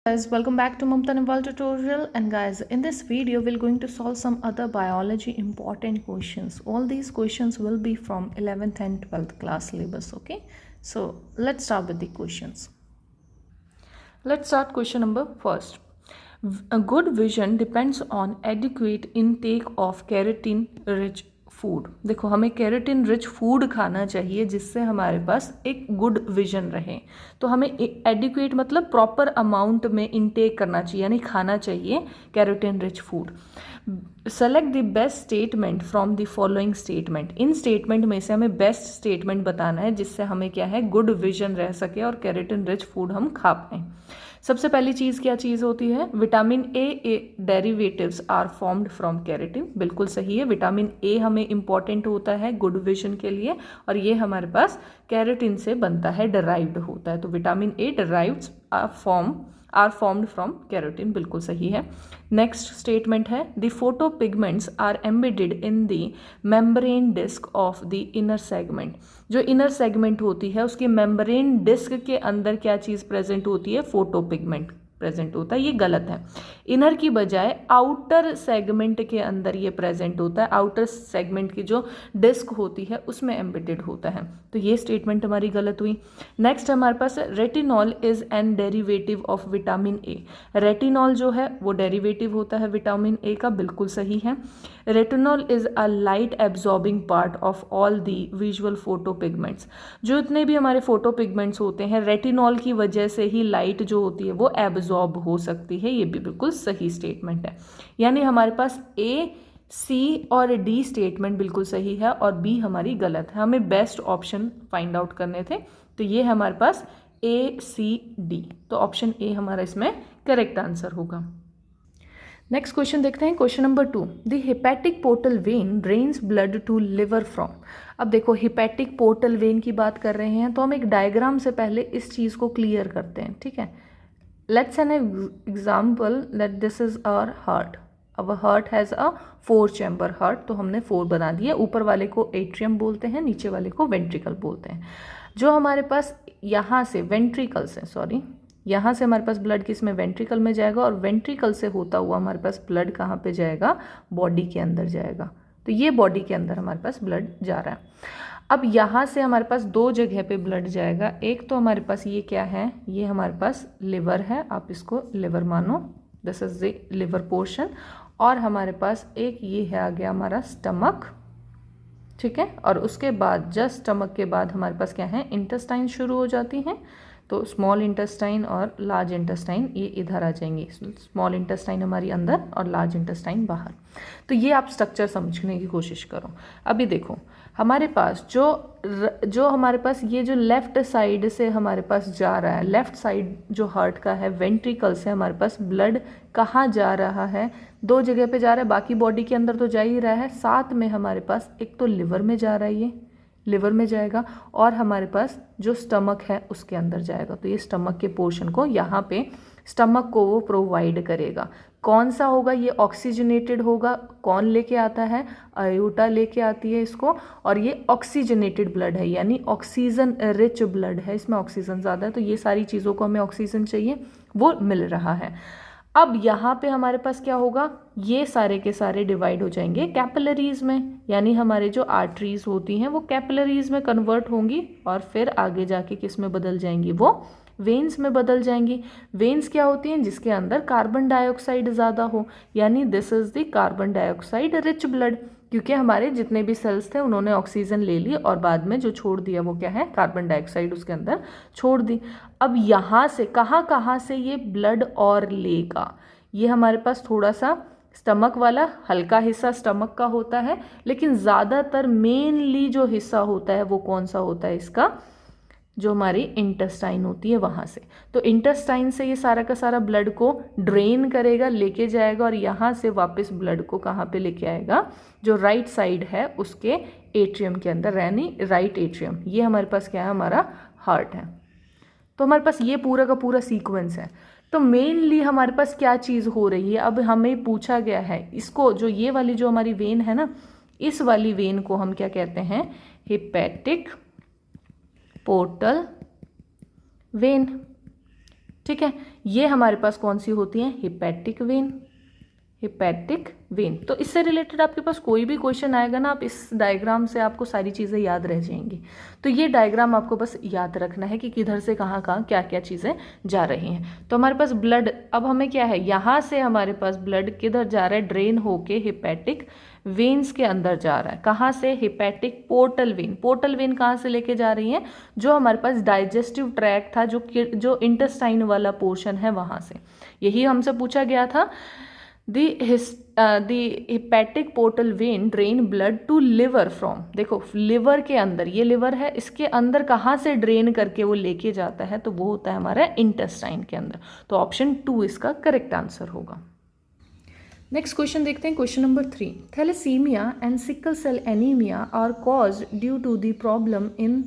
Guys, welcome back to Mumta Nawal tutorial. And guys, in this video we're going to solve some other biology important questions. All these questions will be from 11th and 12th class syllabus. Okay, so let's start with the questions. Let's start question number first. A good vision depends on adequate intake of keratin rich food. देखो, हमें keratin rich food खाना चाहिए जिससे हमारे पास एक good vision रहे. तो हमें एडिक्वेट मतलब प्रॉपर अमाउंट में इनटेक करना चाहिए, यानी खाना चाहिए keratin rich food. Select the best statement from the following statement. In statement में से हमें बेस्ट स्टेटमेंट बताना है जिससे हमें क्या है, गुड विजन रह सके और कैरेटिन रिच फूड हम खा पाएँ. सबसे पहली चीज़ क्या चीज़ होती है, vitamin A derivatives are formed from carotene. बिल्कुल सही है, विटामिन ए हमें इंपॉर्टेंट होता है गुड विजन के लिए और ये हमारे पास कैरेटिन से बनता है, डराइव्ड होता है. तो vitamin A derived are formed from carotene. बिल्कुल सही है. नेक्स्ट स्टेटमेंट है, the photo pigments are embedded in the membrane disc of the inner segment. जो इनर सेगमेंट होती है उसके मेम्ब्रेन डिस्क के अंदर क्या चीज़ प्रेजेंट होती है, फोटो पिगमेंट प्रेजेंट होता है. ये गलत है. इनर की बजाय आउटर सेगमेंट के अंदर ये प्रेजेंट होता है. आउटर सेगमेंट की जो डिस्क होती है उसमें एम्बेडेड होता है. तो ये स्टेटमेंट हमारी गलत हुई. नेक्स्ट हमारे पास retinol is an derivative of vitamin A. Retinol जो है वो डेरिवेटिव होता है विटामिन ए का. बिल्कुल सही है. Retinol is a light absorbing part of all the visual photo pigments. जो इतने भी हमारे फोटो पिगमेंट्स होते हैं, रेटिनॉल की वजह से ही लाइट जो होती है वो एब्जॉर्ब हो सकती है. ये भी बिल्कुल सही स्टेटमेंट है. यानी हमारे पास ए, सी और डी स्टेटमेंट बिल्कुल सही है और बी हमारी गलत है. हमें बेस्ट ऑप्शन फाइंड आउट करने थे. तो ये हमारे पास ए, सी, डी. तो ऑप्शन ए हमारा इसमें करेक्ट आंसर होगा. नेक्स्ट क्वेश्चन देखते हैं. Question number 2, the hepatic portal vein drains blood to liver from. अब देखो, हिपैटिक पोर्टल वेन की बात कर रहे हैं तो हम एक डायग्राम से पहले इस चीज़ को क्लियर करते हैं. ठीक है, let's an example that this is our heart. अब heart has a 4 chamber heart. तो हमने 4 बना दिया. ऊपर वाले को एट्रियम बोलते हैं, नीचे वाले को वेंट्रिकल बोलते हैं. जो हमारे पास यहाँ से वेंट्रिकल से, सॉरी, यहाँ से हमारे पास ब्लड किस में, वेंट्रिकल में जाएगा और वेंट्रिकल से होता हुआ हमारे पास ब्लड कहाँ पे जाएगा, बॉडी के अंदर जाएगा. तो ये बॉडी के अंदर हमारे पास ब्लड जा रहा है. अब यहाँ से हमारे पास 2 जगह पे ब्लड जाएगा. एक तो हमारे पास ये क्या है, ये हमारे पास लिवर है. आप इसको लिवर मानो, this is the liver portion. और हमारे पास एक ये है आ गया हमारा स्टमक. ठीक है, और उसके बाद जस्ट स्टमक के बाद हमारे पास क्या है, इंटेस्टाइन शुरू हो जाती हैं. तो स्मॉल इंटेस्टाइन और लार्ज इंटेस्टाइन ये इधर आ जाएंगी. स्मॉल इंटेस्टाइन हमारी अंदर और लार्ज इंटेस्टाइन बाहर. तो ये आप स्ट्रक्चर समझने की कोशिश करो. अभी देखो, हमारे पास जो हमारे पास ये जो लेफ्ट साइड से हमारे पास जा रहा है, लेफ्ट साइड जो हार्ट का है, वेंट्रिकल से हमारे पास ब्लड कहाँ जा रहा है, 2 जगह पे जा रहा है. बाकी बॉडी के अंदर तो जा ही रहा है, साथ में हमारे पास एक तो लिवर में जा रहा है, ये लिवर में जाएगा और हमारे पास जो स्टमक है उसके अंदर जाएगा. तो ये स्टमक के पोर्शन को यहाँ पे स्टमक को वो प्रोवाइड करेगा. कौन सा होगा, ये ऑक्सीजनेटेड होगा. कौन लेके आता है, अयोटा लेके आती है इसको. और ये ऑक्सीजनेटेड ब्लड है, यानी ऑक्सीजन रिच ब्लड है, इसमें ऑक्सीजन ज़्यादा है. तो ये सारी चीज़ों को हमें ऑक्सीजन चाहिए, वो मिल रहा है. अब यहाँ पे हमारे पास क्या होगा, ये सारे के सारे डिवाइड हो जाएंगे कैपिलरीज में. यानी हमारे जो आर्टरीज होती हैं वो कैपिलरीज में कन्वर्ट होंगी और फिर आगे जाके किस में बदल जाएंगी, वो वेन्स में बदल जाएंगी. वेन्स क्या होती हैं, जिसके अंदर कार्बन डाइऑक्साइड ज़्यादा हो. यानी this is the carbon dioxide rich blood. क्योंकि हमारे जितने भी सेल्स थे उन्होंने ऑक्सीजन ले ली और बाद में जो छोड़ दिया वो क्या है, कार्बन डाइऑक्साइड उसके अंदर छोड़ दी. अब यहाँ से कहाँ से ये ब्लड और लेगा, ये हमारे पास थोड़ा सा स्टमक वाला हल्का हिस्सा स्टमक का होता है, लेकिन ज़्यादातर मेनली जो हिस्सा होता है वो कौन सा होता है इसका, जो हमारी इंटेस्टाइन होती है वहाँ से. तो इंटेस्टाइन से ये सारा का सारा ब्लड को ड्रेन करेगा, लेके जाएगा और यहाँ से वापस ब्लड को कहाँ पे लेके आएगा, जो राइट साइड है उसके एट्रियम के अंदर, यानी राइट एट्रियम. ये हमारे पास क्या है, हमारा हार्ट है. तो हमारे पास ये पूरा का पूरा सीक्वेंस है. तो मेनली हमारे पास क्या चीज़ हो रही है, अब हमें पूछा गया है इसको, जो ये वाली जो हमारी वेन है ना, इस वाली वेन को हम क्या कहते हैं, हेपेटिक पोर्टल वेन. ठीक है, ये हमारे पास कौन सी होती हैं, हिपैटिक वेन, हिपैटिक वेन। तो इससे रिलेटेड आपके पास कोई भी क्वेश्चन आएगा ना, आप इस डायग्राम से आपको सारी चीज़ें याद रह जाएंगी। तो ये डायग्राम आपको बस याद रखना है कि किधर से कहाँ कहाँ क्या क्या चीज़ें जा रही हैं। तो हमारे पास ब्लड, अब हमें क्या है, यहाँ से हमारे पास ब्लड किधर जा रहा है, ड्रेन होके हिपैटिक वेन्स के अंदर जा रहा है। कहाँ से, hepatic portal vein. Portal vein कहाँ से लेके जा रही है, जो हमारे पास डाइजेस्टिव ट्रैक्ट था, जो इंटेस्टाइन वाला पोर्शन है वहाँ से। यही हमसे पूछा गया था। the hepatic portal vein drain blood to liver from, देखो लिवर के अंदर, ये लिवर है, इसके अंदर कहाँ से ड्रेन करके वो लेके जाता है, तो वो होता है हमारा इंटेस्टाइन के अंदर। तो ऑप्शन 2 इसका करेक्ट आंसर होगा। नेक्स्ट क्वेश्चन देखते हैं, question number 3। Thalassemia and sickle cell anaemia are caused due to the problem in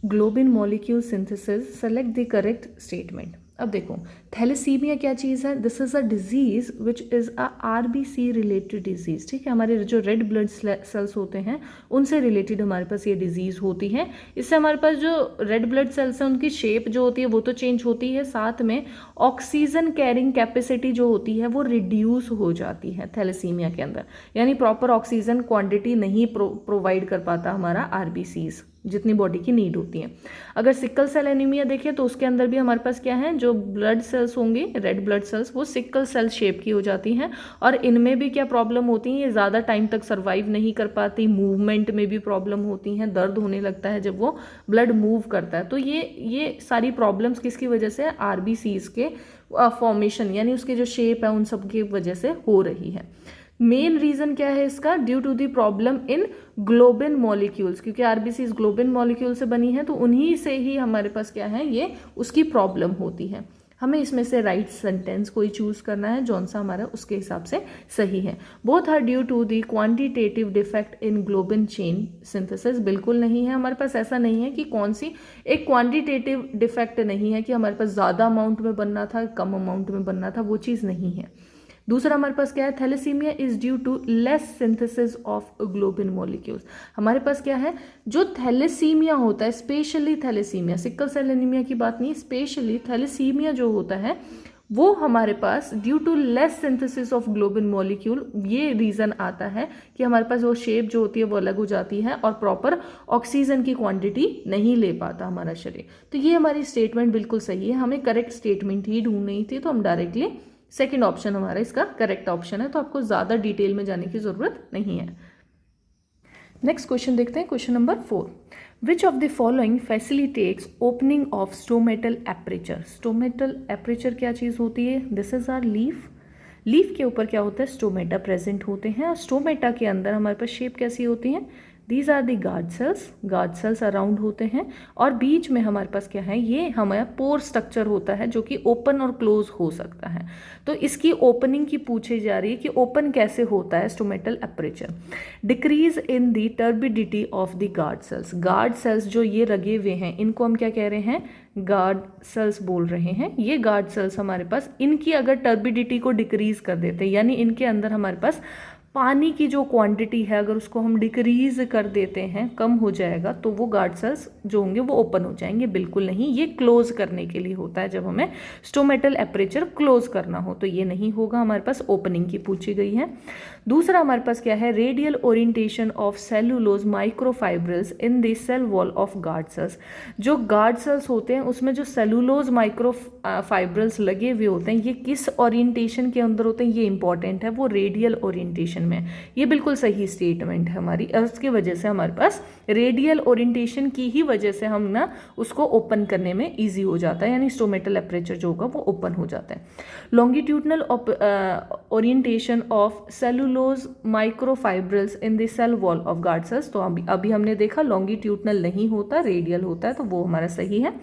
globin molecule synthesis, select the correct statement. अब देखो, थैलेसीमिया क्या चीज़ है, this is a disease which is a RBC related disease. ठीक है, हमारे जो red blood cells होते हैं उनसे रिलेटेड हमारे पास ये डिजीज़ होती है। इससे हमारे पास जो रेड ब्लड सेल्स हैं उनकी शेप जो होती है वो तो चेंज होती है, साथ में ऑक्सीजन कैरिंग कैपेसिटी जो होती है वो रिड्यूस हो जाती है थैलेसीमिया के अंदर, यानी प्रॉपर ऑक्सीजन क्वांटिटी नहीं प्रोवाइड कर पाता हमारा RBCs, जितनी बॉडी की नीड होती है। अगर सिकल सेल एनीमिया देखें तो उसके अंदर भी हमारे पास क्या है, जो ब्लड सेल्स होंगी, रेड ब्लड सेल्स, वो सिकल सेल शेप की हो जाती हैं, और इनमें भी क्या प्रॉब्लम होती है, ये ज़्यादा टाइम तक सर्वाइव नहीं कर पाती, मूवमेंट में भी प्रॉब्लम होती हैं, दर्द होने लगता है जब वो ब्लड मूव करता है। तो ये सारी प्रॉब्लम्स किसकी वजह से, RBCs के फॉर्मेशन, यानी उसके जो शेप है उन सब की वजह से हो रही है। मेन रीजन क्या है इसका, due to the problem in globin molecules, क्योंकि RBCs ग्लोबिन मॉलिक्यूल से बनी है, तो उन्हीं से ही हमारे पास क्या है, ये उसकी प्रॉब्लम होती है। हमें इसमें से राइट सेंटेंस कोई चूज करना है, जौन सा हमारा उसके हिसाब से सही है। Both are due to the quantitative defect in globin chain synthesis, बिल्कुल नहीं है। हमारे पास ऐसा नहीं है कि कौन सी एक क्वांटिटेटिव डिफेक्ट नहीं है कि हमारे पास ज़्यादा अमाउंट में बनना था, कम अमाउंट में बनना था, वो चीज़ नहीं है। दूसरा हमारे पास क्या है, thalassemia is due to less synthesis of globin molecules. हमारे पास क्या है, जो थैलेसीमिया होता है, specially thalassemia, sickle cell anaemia की बात नहीं, स्पेशली थैलेसीमिया जो होता है वो हमारे पास due to less synthesis of globin molecule, ये रीज़न आता है कि हमारे पास वो शेप जो होती है वो अलग हो जाती है और प्रॉपर ऑक्सीजन की क्वांटिटी नहीं ले पाता हमारा शरीर। तो ये हमारी स्टेटमेंट बिल्कुल सही है, हमें करेक्ट स्टेटमेंट ही ढूंढनी थी, तो हम डायरेक्टली सेकेंड ऑप्शन हमारा इसका करेक्ट ऑप्शन है, तो आपको ज़्यादा डिटेल में जाने की ज़रूरत नहीं है। नेक्स्ट क्वेश्चन देखते हैं, question number 4। Which of the following facilitates opening of stomatal aperture. Stomatal aperture क्या चीज़ होती है, this is our leaf. Leaf के ऊपर क्या होता है, स्टोमेटा प्रेजेंट होते हैं, और स्टोमेटा के अंदर हमारे पास शेप कैसी होती है, these are the guard cells around होते हैं, और बीच में हमारे पास क्या है, ये हमारा पोर स्ट्रक्चर होता है जो कि ओपन और क्लोज हो सकता है। तो इसकी ओपनिंग की पूछी जा रही है कि ओपन कैसे होता है stomatal aperture. Decrease in the turbidity of the guard cells जो ये लगे हुए हैं, इनको हम क्या कह रहे हैं, गार्ड सेल्स बोल रहे हैं। ये गार्ड सेल्स हमारे पास, इनकी अगर टर्बिडिटी को डिक्रीज कर देते हैं, यानी इनके अंदर हमारे पास पानी की जो क्वांटिटी है अगर उसको हम डिक्रीज कर देते हैं, कम हो जाएगा, तो वो गार्ड सेल्स जो होंगे वो ओपन हो जाएंगे, बिल्कुल नहीं। ये क्लोज करने के लिए होता है, जब हमें स्टोमेटल एपरेचर क्लोज करना हो, तो ये नहीं होगा, हमारे पास ओपनिंग की पूछी गई है। दूसरा हमारे पास क्या है, radial orientation of cellulose microfibrils in the cell wall of guard cells. जो गार्ड सेल्स होते हैं उसमें जो सेलुलोज माइक्रोफाइब्रिल्स लगे हुए होते हैं, ये किस ओरिएंटेशन के अंदर होते हैं, ये इंपॉर्टेंट है, वो रेडियल ओरिएंटेशन में। ये बिल्कुल सही स्टेटमेंट है हमारी, उसकी वजह से हमारे पास रेडियल ओरिएंटेशन की ही वजह से हम ना उसको ओपन करने में इजी हो जाता है, यानी स्टोमेटल एपरेचर जो होगा वो ओपन हो जाता है। Longitudinal orientation of cellulose microfibrils in the cell wall of guard cells, तो अभी हमने देखा लॉन्गिट्यूडनल नहीं होता, रेडियल होता है, तो वो हमारा सही है।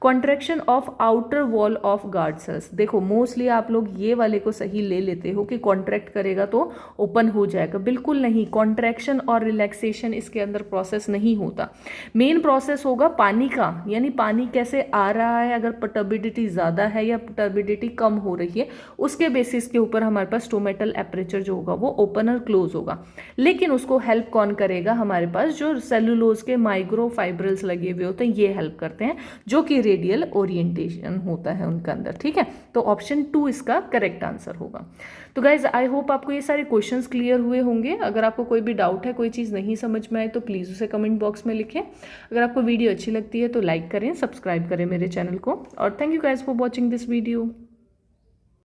Contraction of outer wall of guard sales, देखो मोस्टली आप लोग ये वाले को सही ले लेते हो कि कॉन्ट्रैक्ट करेगा तो ओपन हो जाएगा, बिल्कुल नहीं। कॉन्ट्रैक्शन और रिलैक्सेशन इसके अंदर प्रोसेस नहीं होता, मेन प्रोसेस होगा पानी का, यानी पानी कैसे आ रहा है, अगर टर्बिडिटी ज़्यादा है या टर्बिडिटी कम हो रही है, उसके बेसिस के ऊपर हमारे पास स्टोमेटल एपरेचर जो होगा वो ओपन और क्लोज होगा। लेकिन उसको हेल्प कौन करेगा, हमारे पास जो सेलुलोज के माइक्रोफाइब्रिल्स लगे हुए होते हैं ये हेल्प करते हैं, जो कि रेडियल ओरिएंटेशन होता है उनके अंदर, ठीक है। तो ऑप्शन 2 इसका करेक्ट आंसर होगा। तो गाइज आई होप आपको ये सारे क्वेश्चंस क्लियर हुए होंगे। अगर आपको कोई भी डाउट है, कोई चीज़ नहीं समझ में आए तो प्लीज़ उसे कमेंट बॉक्स में लिखें। अगर आपको वीडियो अच्छी लगती है तो लाइक करें, सब्सक्राइब करें मेरे चैनल को, और thank you guys for watching this video.